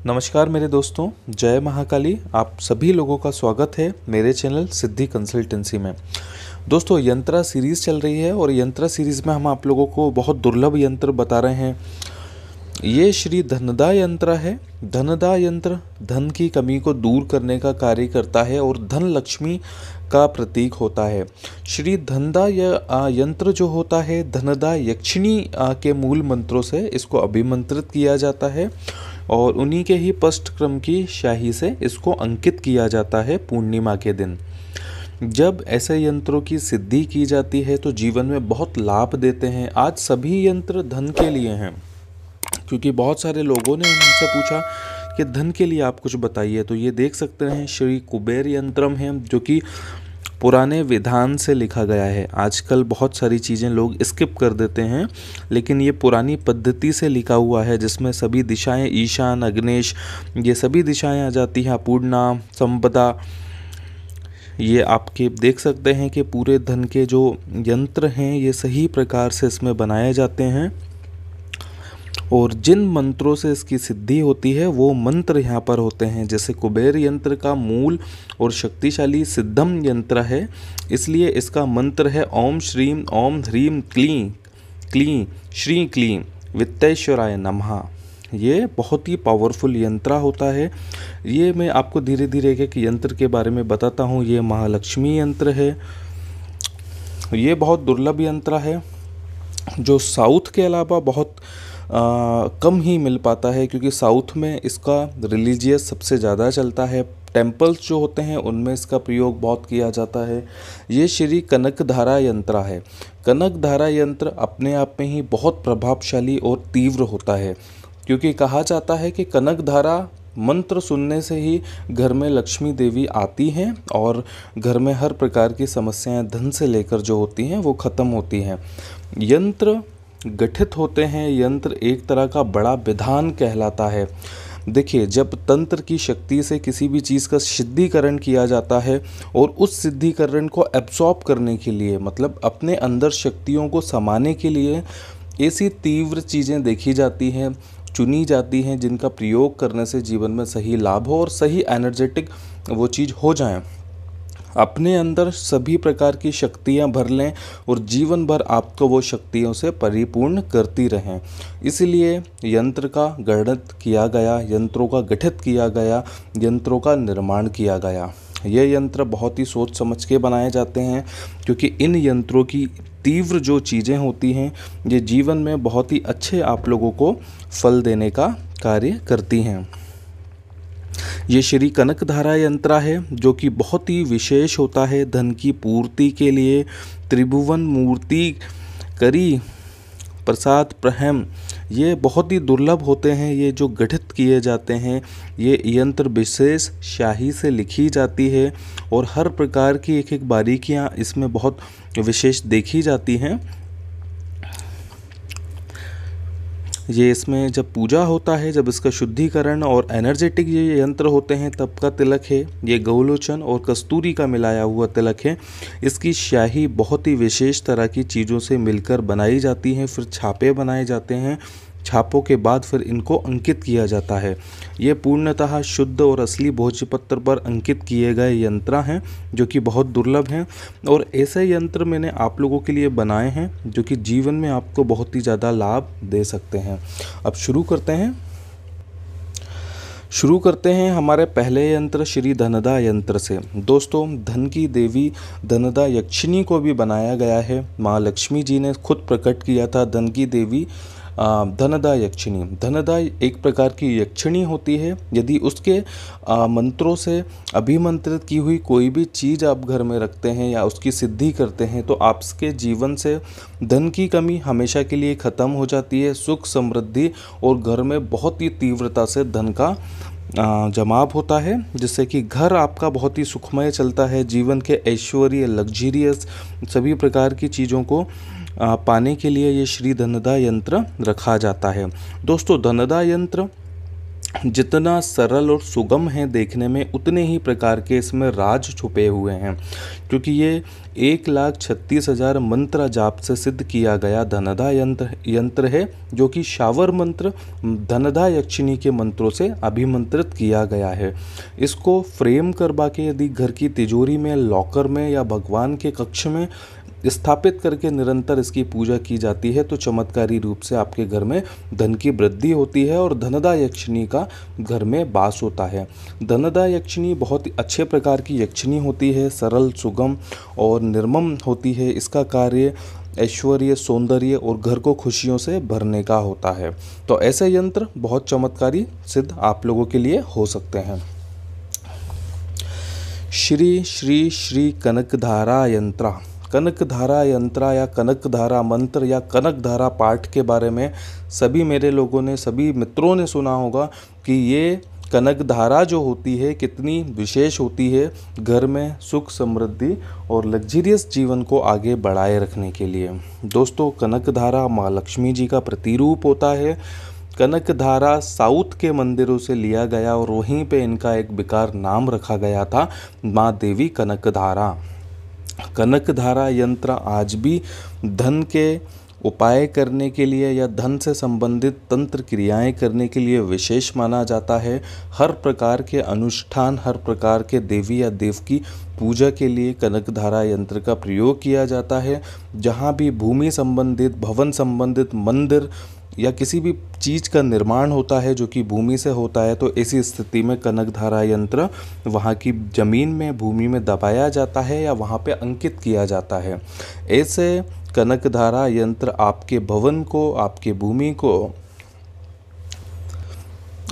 नमस्कार मेरे दोस्तों, जय महाकाली। आप सभी लोगों का स्वागत है मेरे चैनल सिद्धि कंसल्टेंसी में। दोस्तों, यंत्रा सीरीज़ चल रही है और यंत्रा सीरीज़ में हम आप लोगों को बहुत दुर्लभ यंत्र बता रहे हैं। ये श्री धनदा यंत्र है। धनदा यंत्र धन की कमी को दूर करने का कार्य करता है और धन लक्ष्मी का प्रतीक होता है। श्री धनदा यंत्र जो होता है, धनदा यक्षिणी के मूल मंत्रों से इसको अभिमंत्रित किया जाता है और उन्हीं के ही पष्ट क्रम की शाही से इसको अंकित किया जाता है पूर्णिमा के दिन। जब ऐसे यंत्रों की सिद्धि की जाती है तो जीवन में बहुत लाभ देते हैं। आज सभी यंत्र धन के लिए हैं, क्योंकि बहुत सारे लोगों ने हमसे पूछा कि धन के लिए आप कुछ बताइए। तो ये देख सकते हैं श्री कुबेर यंत्रम है, जो कि पुराने विधान से लिखा गया है। आजकल बहुत सारी चीज़ें लोग स्किप कर देते हैं, लेकिन ये पुरानी पद्धति से लिखा हुआ है, जिसमें सभी दिशाएं, ईशान, अग्नेश, ये सभी दिशाएं आ जाती हैं। अपूर्णा, संपदा, ये आपके देख सकते हैं कि पूरे धन के जो यंत्र हैं ये सही प्रकार से इसमें बनाए जाते हैं और जिन मंत्रों से इसकी सिद्धि होती है वो मंत्र यहाँ पर होते हैं। जैसे कुबेर यंत्र का मूल और शक्तिशाली सिद्धम यंत्र है, इसलिए इसका मंत्र है ओम श्रीम ओम ह्रीम क्लीं क्लीं श्री क्लीं वित्तेश्वराय नमः। ये बहुत ही पावरफुल यंत्र होता है। ये मैं आपको धीरे धीरे एक यंत्र के बारे में बताता हूँ। ये महालक्ष्मी यंत्र है। ये बहुत दुर्लभ यंत्र है जो साउथ के अलावा बहुत कम ही मिल पाता है, क्योंकि साउथ में इसका रिलीजियस सबसे ज़्यादा चलता है। टेम्पल्स जो होते हैं उनमें इसका प्रयोग बहुत किया जाता है। ये श्री कनकधारा यंत्र है। कनकधारा यंत्र अपने आप में ही बहुत प्रभावशाली और तीव्र होता है, क्योंकि कहा जाता है कि कनकधारा मंत्र सुनने से ही घर में लक्ष्मी देवी आती हैं और घर में हर प्रकार की समस्याएं धन से लेकर जो होती हैं वो ख़त्म होती हैं। यंत्र गठित होते हैं। यंत्र एक तरह का बड़ा विधान कहलाता है। देखिए, जब तंत्र की शक्ति से किसी भी चीज़ का सिद्धिकरण किया जाता है और उस सिद्धिकरण को एब्सॉर्ब करने के लिए, मतलब अपने अंदर शक्तियों को समाने के लिए ऐसी तीव्र चीज़ें देखी जाती हैं, चुनी जाती हैं, जिनका प्रयोग करने से जीवन में सही लाभ हो और सही एनर्जेटिक वो चीज़ हो जाए। अपने अंदर सभी प्रकार की शक्तियां भर लें और जीवन भर आपको वो शक्तियों से परिपूर्ण करती रहें। इसलिए यंत्र का गठित किया गया, यंत्रों का गठित किया गया, यंत्रों का निर्माण किया गया। ये यंत्र बहुत ही सोच समझ के बनाए जाते हैं, क्योंकि इन यंत्रों की तीव्र जो चीज़ें होती हैं ये जीवन में बहुत ही अच्छे आप लोगों को फल देने का कार्य करती हैं। ये श्री कनकधारा यंत्र है, जो कि बहुत ही विशेष होता है धन की पूर्ति के लिए। त्रिभुवन मूर्ति करी प्रसाद प्रहम, ये बहुत ही दुर्लभ होते हैं। ये जो गठित किए जाते हैं, ये यंत्र विशेष शाही से लिखी जाती है और हर प्रकार की एक एक बारीकियां इसमें बहुत विशेष देखी जाती हैं। ये इसमें जब पूजा होता है, जब इसका शुद्धिकरण और एनर्जेटिक ये यंत्र होते हैं, तब का तिलक है। ये गौलोचन और कस्तूरी का मिलाया हुआ तिलक है। इसकी स्याही बहुत ही विशेष तरह की चीज़ों से मिलकर बनाई जाती हैं, फिर छापे बनाए जाते हैं। छापों के बाद फिर इनको अंकित किया जाता है। ये पूर्णतः शुद्ध और असली भोजपत्र पर अंकित किए गए यंत्र हैं, जो कि बहुत दुर्लभ हैं। और ऐसे यंत्र मैंने आप लोगों के लिए बनाए हैं जो कि जीवन में आपको बहुत ही ज़्यादा लाभ दे सकते हैं। अब शुरू करते हैं हमारे पहले यंत्र श्री धनदा यंत्र से। दोस्तों, धन की देवी धनदा यक्षिणी को भी बनाया गया है। माँ लक्ष्मी जी ने खुद प्रकट किया था धन की देवी धनदा यक्षिणी। धनदा एक प्रकार की यक्षिणी होती है। यदि उसके मंत्रों से अभिमंत्रित की हुई कोई भी चीज़ आप घर में रखते हैं या उसकी सिद्धि करते हैं तो आपके जीवन से धन की कमी हमेशा के लिए ख़त्म हो जाती है। सुख, समृद्धि और घर में बहुत ही तीव्रता से धन का जमाव होता है, जिससे कि घर आपका बहुत ही सुखमय चलता है। जीवन के ऐश्वर्य, लग्जरियस सभी प्रकार की चीज़ों को पाने के लिए ये श्री धनदा यंत्र रखा जाता है। दोस्तों, धनदा यंत्र जितना सरल और सुगम है देखने में, उतने ही प्रकार के इसमें राज छुपे हुए हैं, क्योंकि ये 1,36,000 मंत्र जाप से सिद्ध किया गया धनदा यंत्र है, जो कि शावर मंत्र धनदा यक्षिणी के मंत्रों से अभिमंत्रित किया गया है। इसको फ्रेम करवा के यदि घर की तिजोरी में, लॉकर में या भगवान के कक्ष में स्थापित करके निरंतर इसकी पूजा की जाती है तो चमत्कारी रूप से आपके घर में धन की वृद्धि होती है और धनदा यक्षिणी का घर में वास होता है। धनदा यक्षिणी बहुत ही अच्छे प्रकार की यक्षिणी होती है, सरल, सुगम और निर्मम होती है। इसका कार्य ऐश्वर्य, सौंदर्य और घर को खुशियों से भरने का होता है। तो ऐसे यंत्र बहुत चमत्कारी सिद्ध आप लोगों के लिए हो सकते हैं। श्री श्री श्री कनकधारा यंत्रा। कनकधारा यंत्रा या कनकधारा मंत्र या कनकधारा पाठ के बारे में सभी मेरे लोगों ने, सभी मित्रों ने सुना होगा कि ये कनकधारा जो होती है कितनी विशेष होती है घर में सुख, समृद्धि और लग्जरियस जीवन को आगे बढ़ाए रखने के लिए। दोस्तों, कनकधारा माँ लक्ष्मी जी का प्रतिरूप होता है। कनकधारा साउथ के मंदिरों से लिया गया और वहीं पे इनका एक बेकार नाम रखा गया था, माँ देवी कनकधारा। कनकधारा यंत्र आज भी धन के उपाय करने के लिए या धन से संबंधित तंत्र क्रियाएं करने के लिए विशेष माना जाता है। हर प्रकार के अनुष्ठान, हर प्रकार के देवी या देव की पूजा के लिए कनकधारा यंत्र का प्रयोग किया जाता है। जहाँ भी भूमि संबंधित, भवन संबंधित, मंदिर या किसी भी चीज़ का निर्माण होता है जो कि भूमि से होता है, तो ऐसी स्थिति में कनकधारा यंत्र वहाँ की ज़मीन में, भूमि में दबाया जाता है या वहाँ पे अंकित किया जाता है। ऐसे कनकधारा यंत्र आपके भवन को, आपके भूमि को,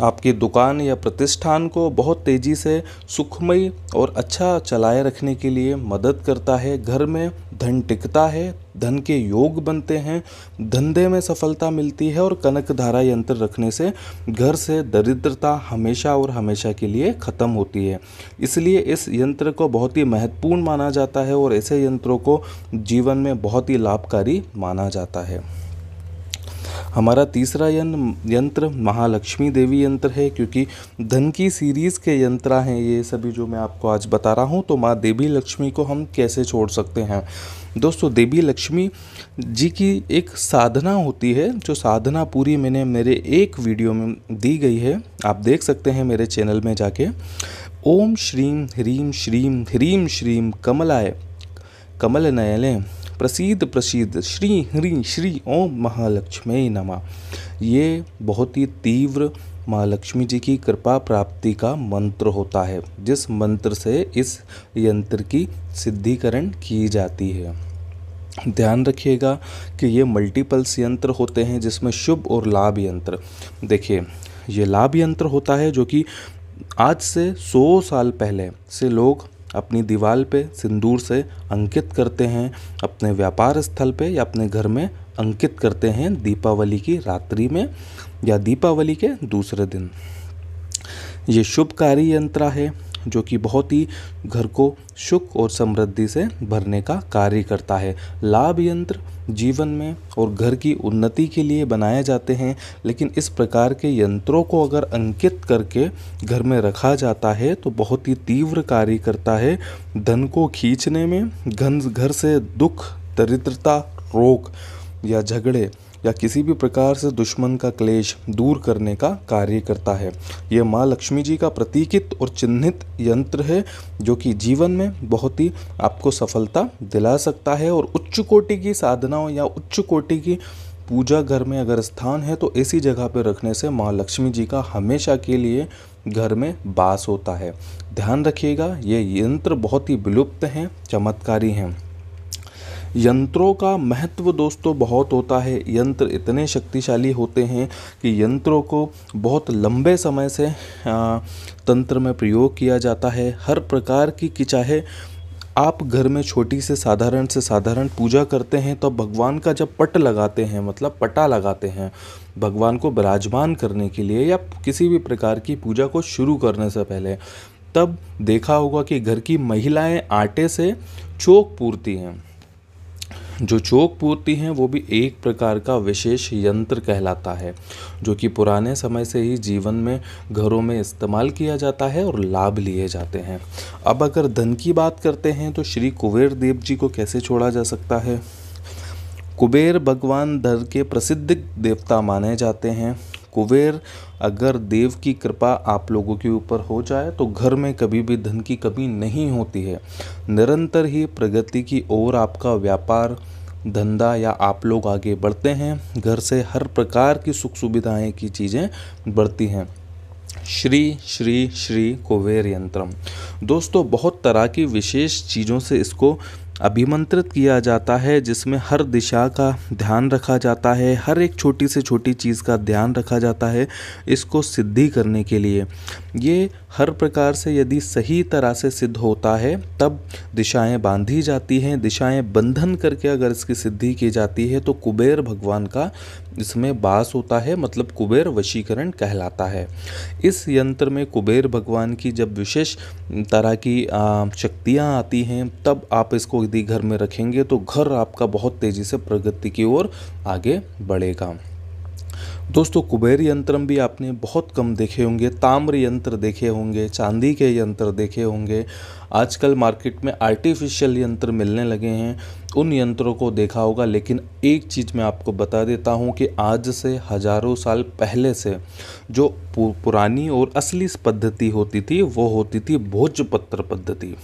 आपकी दुकान या प्रतिष्ठान को बहुत तेज़ी से सुखमय और अच्छा चलाए रखने के लिए मदद करता है। घर में धन टिकता है, धन के योग बनते हैं, धंधे में सफलता मिलती है और कनकधारा यंत्र रखने से घर से दरिद्रता हमेशा और हमेशा के लिए ख़त्म होती है। इसलिए इस यंत्र को बहुत ही महत्वपूर्ण माना जाता है और ऐसे यंत्रों को जीवन में बहुत ही लाभकारी माना जाता है। हमारा तीसरा यंत्र महालक्ष्मी देवी यंत्र है, क्योंकि धन की सीरीज़ के यंत्र हैं ये सभी जो मैं आपको आज बता रहा हूँ। तो माँ देवी लक्ष्मी को हम कैसे छोड़ सकते हैं। दोस्तों, देवी लक्ष्मी जी की एक साधना होती है, जो साधना पूरी मैंने मेरे एक वीडियो में दी गई है, आप देख सकते हैं मेरे चैनल में जाके। ओम श्रीम ह्रीम श्रीम ह्रीम श्रीम कमलाय कमल नयने प्रसीद प्रसीद श्री ह्री श्री ओम महालक्ष्मी नमः। ये बहुत ही तीव्र माँ लक्ष्मी जी की कृपा प्राप्ति का मंत्र होता है, जिस मंत्र से इस यंत्र की सिद्धिकरण की जाती है। ध्यान रखिएगा कि ये मल्टीपल्स यंत्र होते हैं, जिसमें शुभ और लाभ यंत्र। देखिए, ये लाभ यंत्र होता है जो कि आज से 100 साल पहले से लोग अपनी दीवार पे सिंदूर से अंकित करते हैं, अपने व्यापार स्थल पे या अपने घर में अंकित करते हैं दीपावली की रात्रि में या दीपावली के दूसरे दिन। ये शुभकारी यंत्र है जो कि बहुत ही घर को सुख और समृद्धि से भरने का कार्य करता है। लाभ यंत्र जीवन में और घर की उन्नति के लिए बनाए जाते हैं, लेकिन इस प्रकार के यंत्रों को अगर अंकित करके घर में रखा जाता है तो बहुत ही तीव्र कार्य करता है धन को खींचने में, घर से दुख, दरिद्रता, रोग या झगड़े या किसी भी प्रकार से दुश्मन का क्लेश दूर करने का कार्य करता है। यह माँ लक्ष्मी जी का प्रतीकित और चिन्हित यंत्र है जो कि जीवन में बहुत ही आपको सफलता दिला सकता है। और उच्च कोटि की साधनाओं या उच्च कोटि की पूजा घर में अगर स्थान है तो ऐसी जगह पर रखने से माँ लक्ष्मी जी का हमेशा के लिए घर में वास होता है। ध्यान रखिएगा, ये यंत्र बहुत ही विलुप्त हैं, चमत्कारी हैं। यंत्रों का महत्व दोस्तों बहुत होता है। यंत्र इतने शक्तिशाली होते हैं कि यंत्रों को बहुत लंबे समय से तंत्र में प्रयोग किया जाता है। हर प्रकार की चाहे आप घर में छोटी से साधारण पूजा करते हैं तो भगवान का जब पट लगाते हैं, मतलब पटा लगाते हैं भगवान को विराजमान करने के लिए या किसी भी प्रकार की पूजा को शुरू करने से पहले, तब देखा होगा कि घर की महिलाएं आटे से चोक पूरती हैं। जो चोक पूर्ति हैं वो भी एक प्रकार का विशेष यंत्र कहलाता है, जो कि पुराने समय से ही जीवन में घरों में इस्तेमाल किया जाता है और लाभ लिए जाते हैं। अब अगर धन की बात करते हैं तो श्री कुबेर देव जी को कैसे छोड़ा जा सकता है। कुबेर भगवान धन के प्रसिद्ध देवता माने जाते हैं। कुबेर अगर देव की कृपा आप लोगों के ऊपर हो जाए तो घर में कभी भी धन की कमी नहीं होती है। निरंतर ही प्रगति की ओर आपका व्यापार धंधा या आप लोग आगे बढ़ते हैं। घर से हर प्रकार की सुख सुविधाएं की चीज़ें बढ़ती हैं। श्री श्री श्री कुबेर यंत्रम। दोस्तों बहुत तरह की विशेष चीज़ों से इसको अभिमंत्रित किया जाता है, जिसमें हर दिशा का ध्यान रखा जाता है, हर एक छोटी से छोटी चीज़ का ध्यान रखा जाता है इसको सिद्धि करने के लिए। ये हर प्रकार से यदि सही तरह से सिद्ध होता है तब दिशाएं बांधी जाती हैं। दिशाएं बंधन करके अगर इसकी सिद्धि की जाती है तो कुबेर भगवान का इसमें वास होता है, मतलब कुबेर वशीकरण कहलाता है। इस यंत्र में कुबेर भगवान की जब विशेष तरह की शक्तियाँ आती हैं तब आप इसको यदि घर में रखेंगे तो घर आपका बहुत तेज़ी से प्रगति की ओर आगे बढ़ेगा। दोस्तों कुबेर यंत्रम भी आपने बहुत कम देखे होंगे। ताम्र यंत्र देखे होंगे, चांदी के यंत्र देखे होंगे। आजकल मार्केट में आर्टिफिशियल यंत्र मिलने लगे हैं, उन यंत्रों को देखा होगा। लेकिन एक चीज़ मैं आपको बता देता हूं कि आज से हजारों साल पहले से जो पुरानी और असली पद्धति होती थी वो होती थी भोजपत्र पद्धति।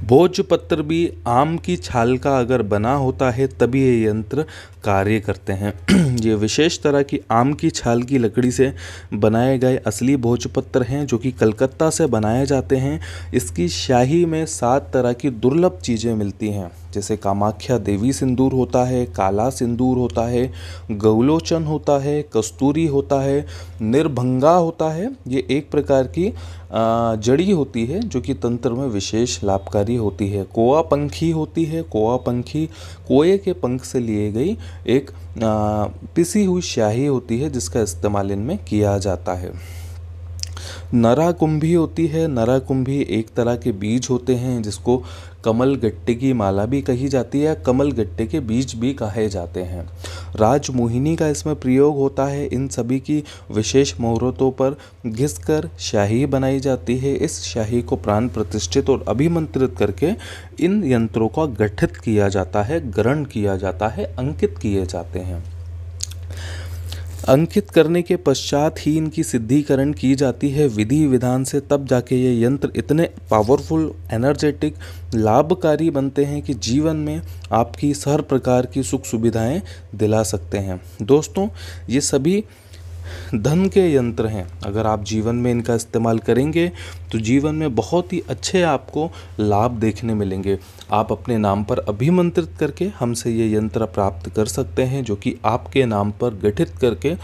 भोजपत्र भी आम की छाल का अगर बना होता है तभी ये यंत्र कार्य करते हैं। ये विशेष तरह की आम की छाल की लकड़ी से बनाए गए असली भोजपत्र हैं जो कि कलकत्ता से बनाए जाते हैं। इसकी शाही में 7 तरह की दुर्लभ चीज़ें मिलती हैं, जैसे कामाख्या देवी सिंदूर होता है, काला सिंदूर होता है, गौलोचन होता है, कस्तूरी होता है, निर्भंगा होता है। ये एक प्रकार की जड़ी होती है जो कि तंत्र में विशेष लाभकारी होती है। कोआ पंखी होती है। कोआ पंखी कोए के पंख से लिए गई एक पिसी हुई स्याही होती है जिसका इस्तेमाल इनमें किया जाता है। नराकुंभी होती है। नराकुंभी एक तरह के बीज होते हैं जिसको कमल गट्टे की माला भी कही जाती है, कमल गट्टे के बीज भी कहे जाते हैं। राजमोहिनी का इसमें प्रयोग होता है। इन सभी की विशेष मुहूर्तों पर घिसकर शाही बनाई जाती है। इस शाही को प्राण प्रतिष्ठित और अभिमंत्रित करके इन यंत्रों का गठित किया जाता है, ग्रहण किया जाता है, अंकित किए जाते हैं। अंकित करने के पश्चात ही इनकी सिद्धिकरण की जाती है विधि विधान से। तब जाके ये यंत्र इतने पावरफुल, एनर्जेटिक, लाभकारी बनते हैं कि जीवन में आपकी हर प्रकार की सुख सुविधाएं दिला सकते हैं। दोस्तों ये सभी धन के यंत्र हैं। अगर आप जीवन में इनका इस्तेमाल करेंगे तो जीवन में बहुत ही अच्छे आपको लाभ देखने मिलेंगे। आप अपने नाम पर अभिमंत्रित करके हमसे ये यंत्र प्राप्त कर सकते हैं, जो कि आपके नाम पर गठित करके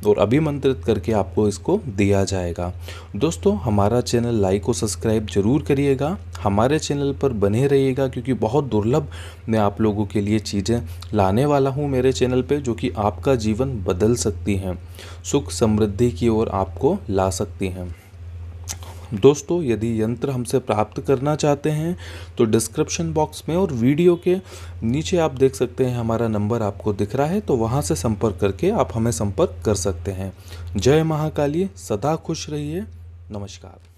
और अभिमंत्रित करके आपको इसको दिया जाएगा। दोस्तों हमारा चैनल लाइक और सब्सक्राइब जरूर करिएगा, हमारे चैनल पर बने रहिएगा, क्योंकि बहुत दुर्लभ मैं आप लोगों के लिए चीज़ें लाने वाला हूं मेरे चैनल पे जो कि आपका जीवन बदल सकती हैं, सुख समृद्धि की ओर आपको ला सकती हैं। दोस्तों यदि यंत्र हमसे प्राप्त करना चाहते हैं तो डिस्क्रिप्शन बॉक्स में और वीडियो के नीचे आप देख सकते हैं हमारा नंबर आपको दिख रहा है, तो वहां से संपर्क करके आप हमें संपर्क कर सकते हैं। जय महाकाली, सदा खुश रहिए। नमस्कार।